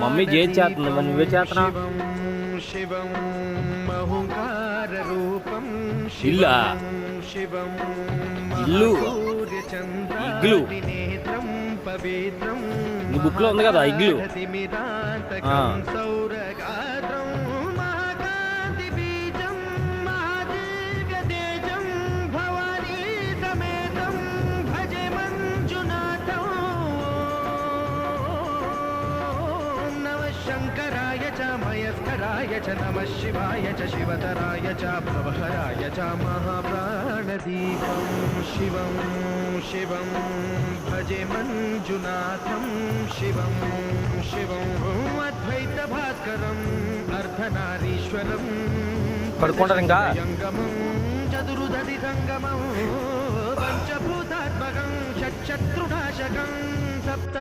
mummy చేస్తుంది మరి నువ్వే చేస్తున్నా ఇల్లా ఇల్లు ఇగ్లు నీ బుక్ లో ఉంది కదా ఇగ్లు शंकराय च मयस्कराय च नमः शिवाय च शिवतराय च भवहराय च महाप्राणदीपं शिवं शिवं भजे मंजुनाथं शिवं शिवं अद्वैतभास्करम् अर्धनारीश्वरं यङ्गमं चतुरुदधि संगमं पंचभूतात्मकं षट्शत्रुनाशकं सप्त